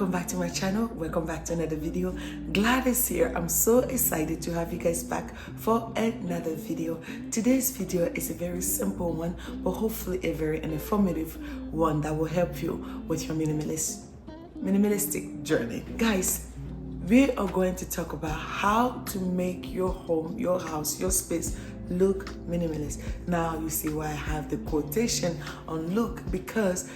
Welcome back to my channel. Welcome back to another video. Gladys here. I'm so excited to have you guys back for another video. Today's video is a very simple one, but hopefully a very informative one that will help you with your minimalistic journey. Guys, we are going to talk about how to make your home, your house, your space look minimalist. Now you see why I have the quotation on look, because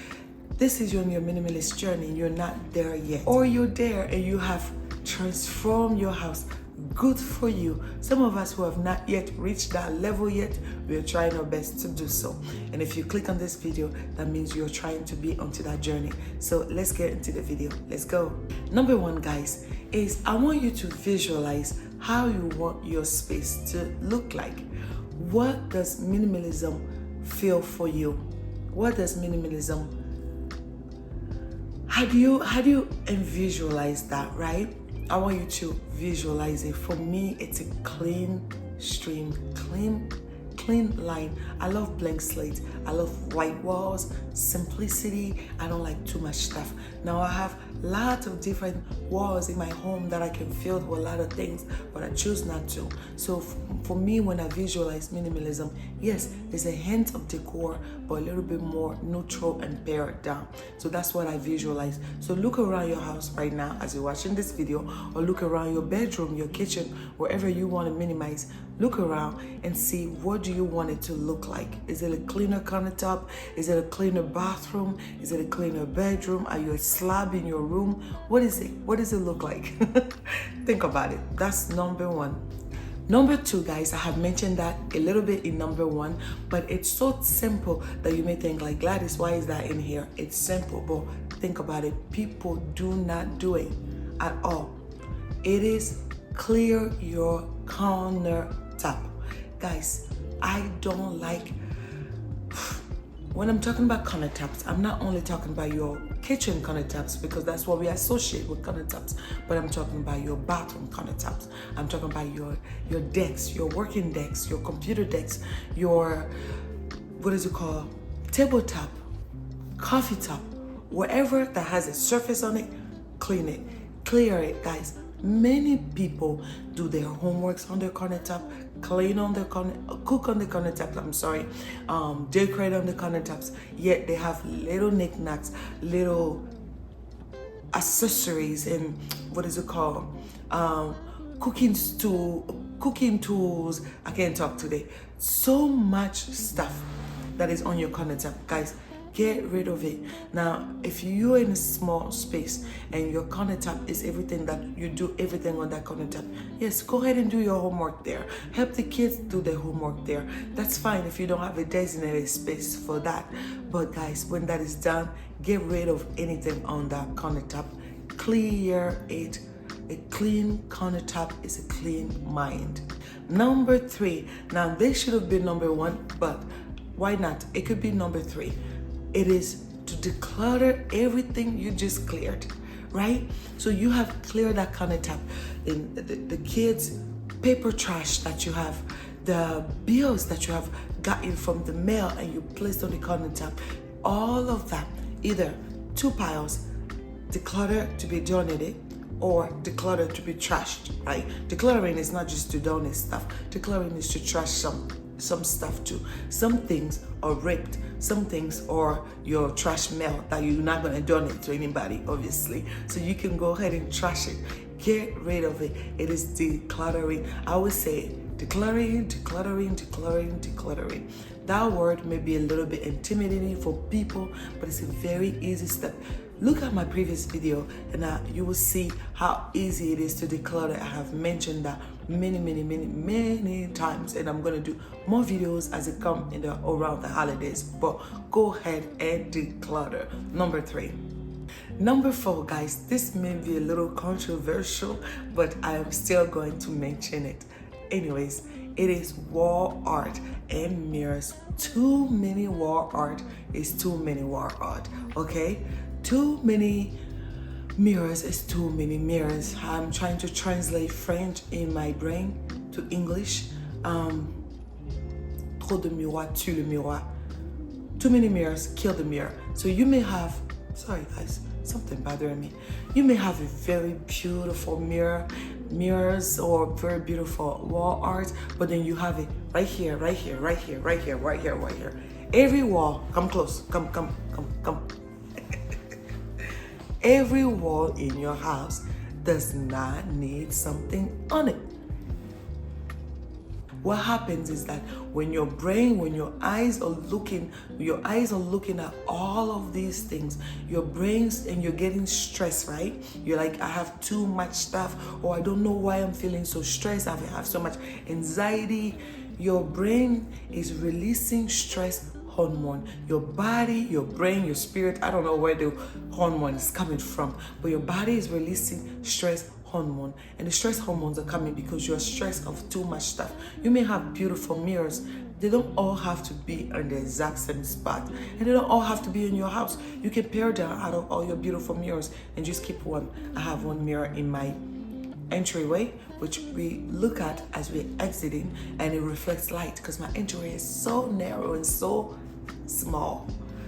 this is on your minimalist journey. You're not there yet, or you're there and you have transformed your house. Good for you. Some of us who have not yet reached that level yet, we're trying our best to do so. And if you click on this video, that means you're trying to be onto that journey. So let's get into the video. Let's go. Number one, guys, is I want you to visualize how you want your space to look like. What does minimalism feel for you? What does minimalism, how do you visualize that, right? I want you to visualize it. For me, it's a clean stream, clean line. I love blank slate. I love white walls, simplicity. I don't like too much stuff. Now I have lots of different walls in my home that I can fill with a lot of things, but I choose not to. So for me, when I visualize minimalism, yes, there's a hint of decor, but a little bit more neutral and pared down. So that's what I visualize. So look around your house right now as you're watching this video, or look around your bedroom, your kitchen, wherever you want to minimize. Look around and see, what do you want it to look like? Is it a cleaner countertop? Is it a cleaner bathroom? Is it a cleaner bedroom? Are you a slab in your room? What is it? What does it look like? Think about it. That's number one. Number two, guys, I have mentioned that a little bit in number one, but it's so simple that you may think like, Gladys, why is that in here? It's simple, but think about it. People do not do it at all. It is clear your countertop. Guys, I don't like, when I'm talking about countertops, I'm not only talking about your kitchen countertops, because that's what we associate with countertops, but I'm talking about your bathroom countertops. I'm talking about your decks, your working decks, your computer decks, your, what is it called, tabletop, coffee top, wherever that has a surface on it, clean it, clear it, guys. Many people do their homeworks on their countertop, clean on the cook on the countertop, decorate on the countertops, yet they have little knickknacks, little accessories, and what is it called? Cooking tools. I can't talk today. So much stuff that is on your countertop, guys. Get rid of it. Now, if you're in a small space and your countertop is everything, that you do everything on that countertop, yes, go ahead and do your homework there. Help the kids do their homework there. That's fine if you don't have a designated space for that. But guys, when that is done, get rid of anything on that countertop. Clear it. A clean countertop is a clean mind. Number three. Now, this should have been number one, but why not? It could be number three. It is to declutter everything you just cleared, right? So you have cleared that countertop, in the kids' paper trash that you have, the bills that you have gotten from the mail and you placed on the countertop, all of that, either two piles, declutter to be donated, or declutter to be trashed, right? Decluttering is not just to donate stuff. Decluttering is to trash some stuff too. Some things are ripped. Some things are your trash mail that you're not going to donate to anybody, obviously. So you can go ahead and trash it. Get rid of it. It is decluttering. I would say decluttering. That word may be a little bit intimidating for people, but it's a very easy step. Look at my previous video and you will see how easy it is to declutter. I have mentioned that many times, and I'm going to do more videos as it come around the holidays, but go ahead and declutter. Number three. Number four, guys, this may be a little controversial, but I am still going to mention it. Anyways, it is wall art and mirrors. Too many wall art is too many wall art, okay? Too many mirrors is too many mirrors. I'm trying to translate French in my brain to English. Trop de miroirs tue le miroir. Too many mirrors kill the mirror. So you may have Sorry guys, something bothering me. You may have a very beautiful mirrors or very beautiful wall art, but then you have it right here, right here, right here, right here, right here, right here. Every wall, come close, come. Every wall in your house does not need something on it. What happens is that when your eyes are looking at all of these things, your brains, and you're getting stressed, right? You're like, I have too much stuff, or I don't know why I'm feeling so stressed. I have so much anxiety. Your brain is releasing stress hormone. Your body, your brain, your spirit, I don't know where the hormone is coming from, but your body is releasing stress hormone, and the stress hormones are coming because you're stressed of too much stuff. You may have beautiful mirrors. They don't all have to be on the exact same spot, and they don't all have to be in your house. You can pare down out of all your beautiful mirrors and just keep one. I have one mirror in my entryway, which we look at as we're exiting, and it reflects light because my entryway is so narrow and so small.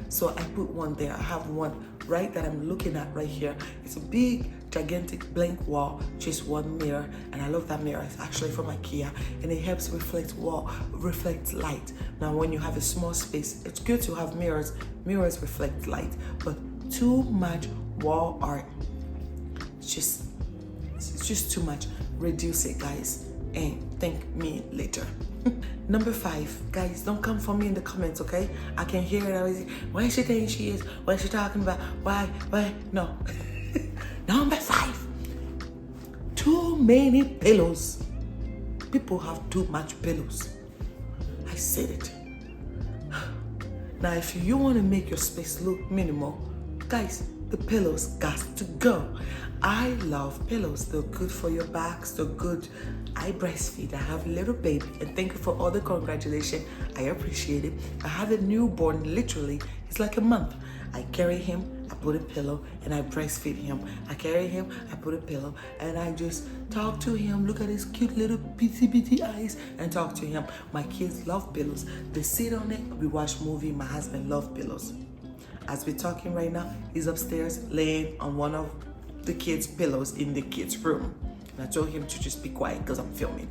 So I put one there. I have one right that I'm looking at right here. It's a big, gigantic blank wall, just one mirror, and I love that mirror. It's actually from IKEA, and it helps reflect light. Now, when you have a small space, it's good to have mirrors. Mirrors reflect light, but too much wall art, it's just too much. Reduce it, guys, and thank me later. Number 5, guys, don't come for me in the comments, okay? I can hear it always. Why is she saying she is? What is she talking about? Why? No. Number 5, too many pillows. People have too much pillows. I said it. Now, if you want to make your space look minimal, guys, the pillows got to go. I love pillows. They're good for your backs. They're good. I breastfeed. I have a little baby, and thank you for all the congratulations. I appreciate it. I have a newborn. Literally, it's like a month. I carry him, I put a pillow, and I breastfeed him. I carry him, I put a pillow, and I just talk to him. Look at his cute little bitty eyes, and talk to him. My kids love pillows. They sit on it. We watch movie. My husband loves pillows. As we're talking right now, he's upstairs laying on one of the kids' pillows in the kids' room. And I told him to just be quiet because I'm filming.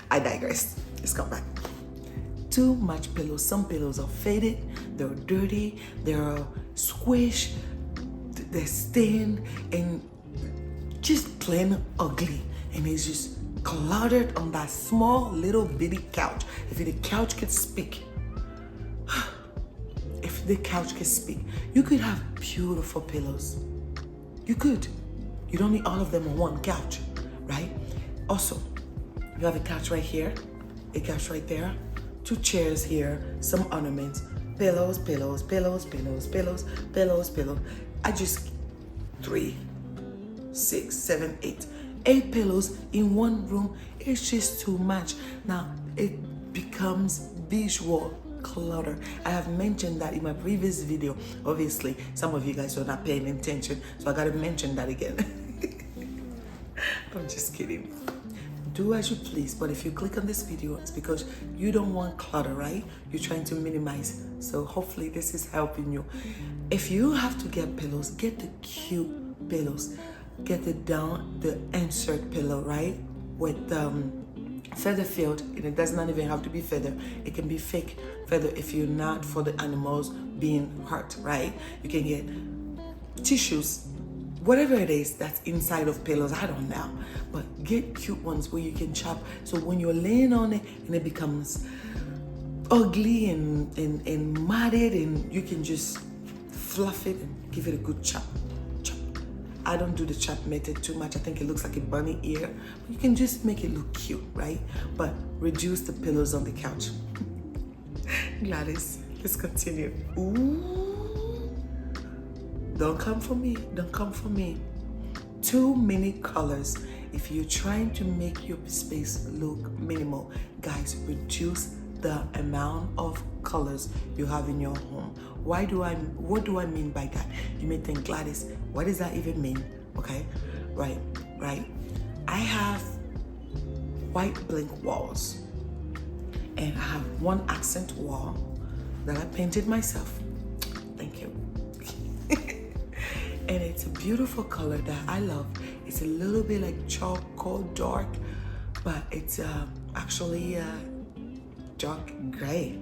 I digress. Let's come back. Too much pillows. Some pillows are faded, they're dirty, they're squished, they're stained, and just plain ugly. And it's just cluttered on that small little bitty couch. If the couch could speak, you could have beautiful pillows. You could. You don't need all of them on one couch, right? Also, you have a couch right here, a couch right there, 2 chairs here, some ornaments, pillows. I just 3, 6, 7, 8 pillows in one room. It's just too much. Now it becomes visual clutter. I have mentioned that in my previous video. Obviously, some of you guys are not paying attention, so I gotta mention that again. I'm just kidding. Do as you please, but if you click on this video, it's because you don't want clutter, right? You're trying to minimize. So hopefully this is helping you. If you have to get pillows, get the cute pillows. Get the insert pillow, right? With feather filled, and it does not even have to be feather. It can be fake feather if you're not for the animals being hurt, right? You can get tissues, whatever it is that's inside of pillows, I don't know, but get cute ones where you can chop, so when you're laying on it and it becomes ugly and matted, and you can just fluff it and give it a good chop. I don't do the chop method too much. I think it looks like a bunny ear. But you can just make it look cute, right? But reduce the pillows on the couch. Gladys, let's continue. Ooh. Don't come for me. Don't come for me. Too many colors. If you're trying to make your space look minimal, guys, reduce the amount of colors you have in your home. What do I mean by that? You may think, Gladys, what does that even mean? Okay, right. I have white blank walls, and I have one accent wall that I painted myself. Thank you. And it's a beautiful color that I love. It's a little bit like charcoal dark, but it's actually dark gray,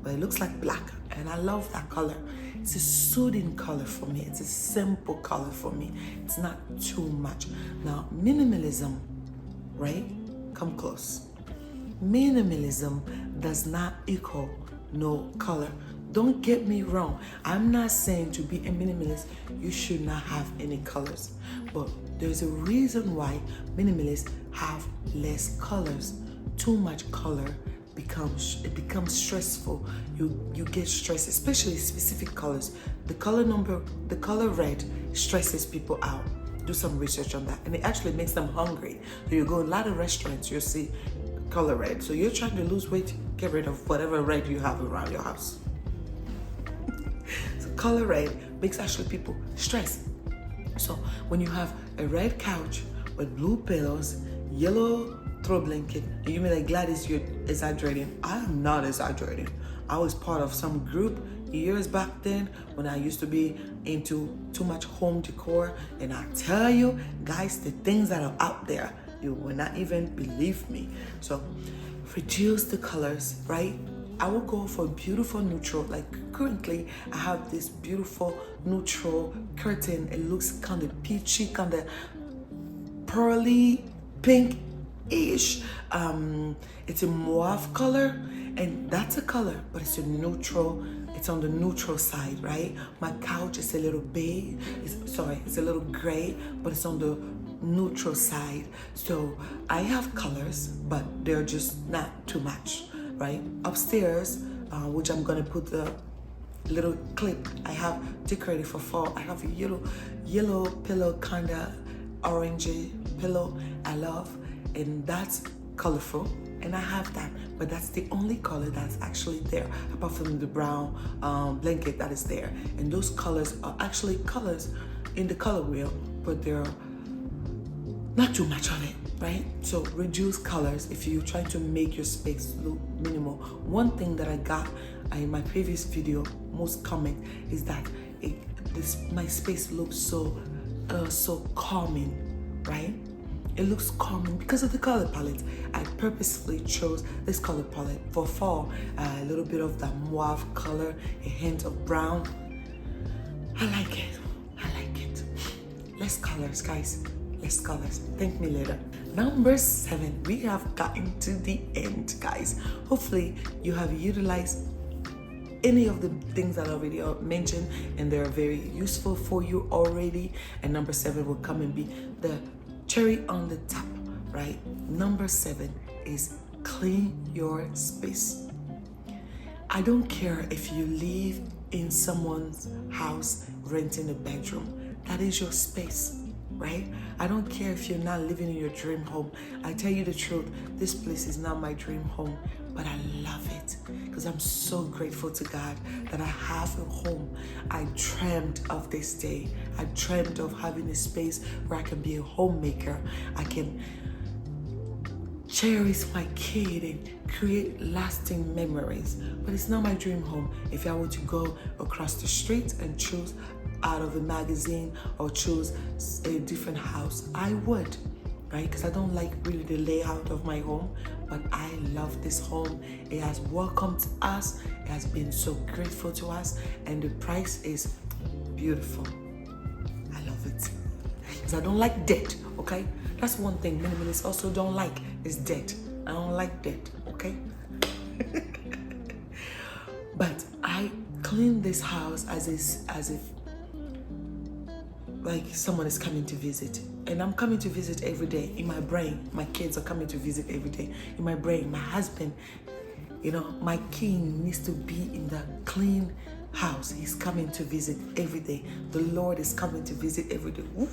but it looks like black, and I love that color. It's a soothing color for me. It's a simple color for me. It's not too much. Now, minimalism, right? Come close. Minimalism does not equal no color. Don't get me wrong. I'm not saying to be a minimalist, you should not have any colors. But there's a reason why minimalists have less colors. Too much color becomes stressful. You get stressed, especially specific colors. The color red stresses people out. Do some research on that. And it actually makes them hungry. So you go a lot of restaurants, you'll see color red. So you're trying to lose weight, get rid of whatever red you have around your house. So color red makes actually people stressed. So when you have a red couch with blue pillows, yellow throw blanket, and you may like, Gladys, you're exaggerating. I am not exaggerating. I was part of some group years back then when I used to be into too much home decor, and I tell you guys, the things that are out there, you will not even believe me. So reduce the colors, right? I will go for beautiful neutral. Like currently I have this beautiful neutral curtain. It looks kind of peachy, kind of pearly pink-ish. It's a mauve color, and that's a color, but it's a neutral. It's on the neutral side, right? My couch is a little beige. It's a little gray, but it's on the neutral side. So I have colors, but they're just not too much, right? Upstairs, which I'm gonna put the little clip I have decorated for fall. I have a yellow pillow, kinda orangey pillow I love, and that's colorful, and I have that, but that's the only color that's actually there, apart from the brown blanket that is there. And those colors are actually colors in the color wheel, but they're not too much of it, right? So reduce colors if you're trying to make your space look minimal. One thing that I got in my previous video, most comment, is that my space looks so calming, right? It looks calming because of the color palette. I purposefully chose this color palette for fall. A little bit of that mauve color, a hint of brown. I like it. Less colors, guys. Less colors. Thank me later. Number 7, we have gotten to the end, guys. Hopefully you have utilized any of the things that I already mentioned, and they're very useful for you already. And number 7 will come and be the cherry on the top, right? Number 7 is clean your space. I don't care if you live in someone's house renting a bedroom. That is your space, right? I don't care if you're not living in your dream home. I tell you the truth, this place is not my dream home, but I love it because I'm so grateful to God that I have a home. I dreamt of this day. I dreamt of having a space where I can be a homemaker. I can cherish my kid and create lasting memories. But it's not my dream home. If I were to go across the street and choose out of a magazine or choose a different house, I would, right? Because I don't like really the layout of my home, but I love this home. It has welcomed us. It has been so grateful to us, and the price is beautiful. I love it. Because I don't like debt, okay? That's one thing minimalists also don't like, is debt. I don't like debt, okay? But I clean this house as if like someone is coming to visit, and I'm coming to visit every day. In my brain, my kids are coming to visit every day. In my brain, my husband, my king needs to be in the clean house. He's coming to visit every day. The Lord is coming to visit every day. Ooh.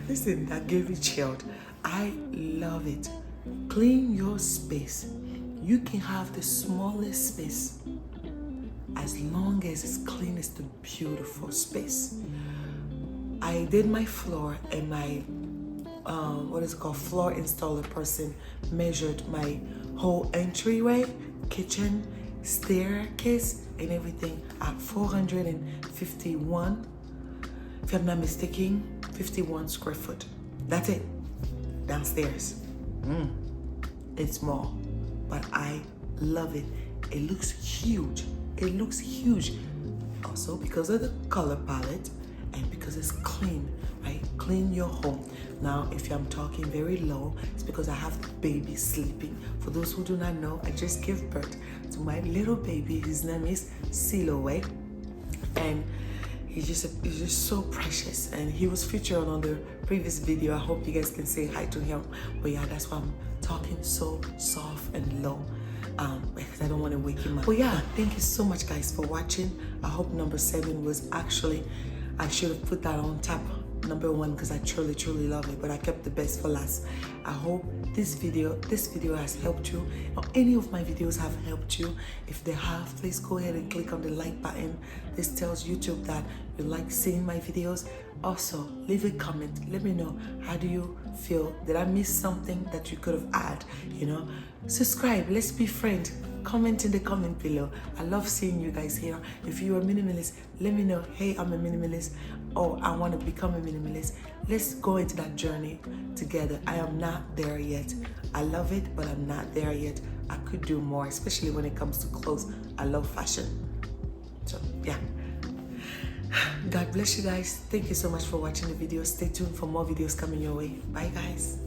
Listen, that gave me chilled. I love it. Clean your space. You can have the smallest space as long as it's clean. It's the beautiful space. I did my floor, and my floor installer person measured my whole entryway, kitchen, staircase, and everything at 451. if I'm not mistaken, 51 square foot. That's it. Downstairs. It's small, but I love it. It looks huge. It looks huge. Also because of the color palette and because it's clean, right? Clean your home. Now, if I'm talking very low, it's because I have the baby sleeping. For those who do not know, I just gave birth to my little baby. His name is Siloe, and he's just so precious. And he was featured on the previous video. I hope you guys can say hi to him. But yeah, that's why I'm talking so soft and low. Because I don't want to wake him up. But yeah, thank you so much guys for watching. I hope number 7 was actually, I should have put that on top, number 1, because I truly love it, but I kept the best for last. I hope this video has helped you, or any of my videos have helped you. If they have, please go ahead and click on the like button. This tells YouTube that you like seeing my videos. Also, leave a comment. Let me know, how do you feel? Did I miss something that you could have added? You know, subscribe. Let's be friends. Comment in the comment below. I love seeing you guys here. If you're a minimalist, let me know, hey, I'm a minimalist, or I want to become a minimalist. Let's go into that journey together. I am not there yet. I love it, but I'm not there yet. I could do more, especially when it comes to clothes. I love fashion. So yeah. God bless you guys. Thank you so much for watching the video. Stay tuned for more videos coming your way. Bye guys.